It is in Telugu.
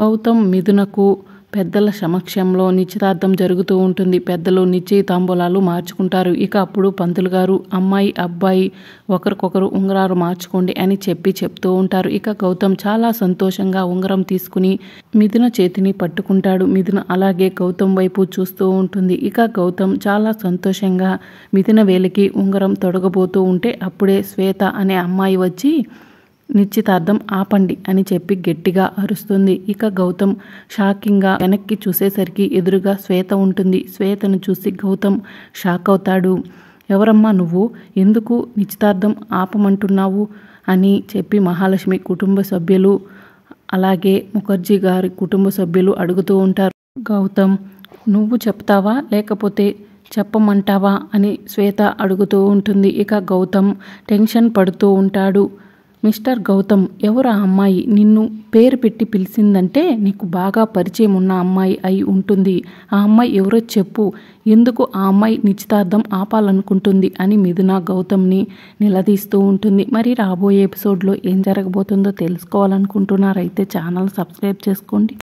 గౌతమ్ మిథునకు పెద్దల సమక్షంలో నిశ్చితార్థం జరుగుతూ ఉంటుంది. పెద్దలు నిశ్చయ తాంబూలాలు మార్చుకుంటారు. ఇక అప్పుడు పంతులు గారు అమ్మాయి అబ్బాయి ఒకరికొకరు ఉంగరాలు మార్చుకోండి అని చెప్తూ ఉంటారు. ఇక గౌతమ్ చాలా సంతోషంగా ఉంగరం తీసుకుని మిథున చేతిని పట్టుకుంటాడు. మిథున అలాగే గౌతమ్ వైపు చూస్తూ ఉంటుంది. ఇక గౌతమ్ చాలా సంతోషంగా మిథున వేలికి ఉంగరం తొడగబోతూ ఉంటే అప్పుడే శ్వేత అనే అమ్మాయి వచ్చి నిశ్చితార్థం ఆపండి అని చెప్పి గట్టిగా అరుస్తుంది. ఇక గౌతమ్ షాకింగ్గా వెనక్కి చూసేసరికి ఎదురుగా శ్వేత ఉంటుంది. శ్వేతను చూసి గౌతమ్ షాక్ అవుతాడు. ఎవరమ్మా నువ్వు, ఎందుకు నిశ్చితార్థం ఆపమంటున్నావు అని చెప్పి మహాలక్ష్మి కుటుంబ సభ్యులు అలాగే ముఖర్జీ గారి కుటుంబ సభ్యులు అడుగుతూ ఉంటారు. గౌతమ్ నువ్వు చెప్తావా లేకపోతే చెప్పమంటావా అని శ్వేత అడుగుతూ ఉంటుంది. ఇక గౌతమ్ టెన్షన్ పడుతూ ఉంటాడు. మిస్టర్ గౌతమ్, ఎవరు ఆ అమ్మాయి? నిన్ను పేరు పెట్టి పిలిచిందంటే నీకు బాగా పరిచయం ఉన్న అమ్మాయి అయి ఉంటుంది. ఆ అమ్మాయి ఎవరో చెప్పు, ఎందుకు ఆ అమ్మాయి నిశ్చితార్థం ఆపాలనుకుంటుంది అని మిథున గౌతమ్ని నిలదీస్తూ ఉంటుంది. మరి రాబోయే ఎపిసోడ్లో ఏం జరగబోతుందో తెలుసుకోవాలనుకుంటున్నారైతే ఛానల్ సబ్స్క్రైబ్ చేసుకోండి.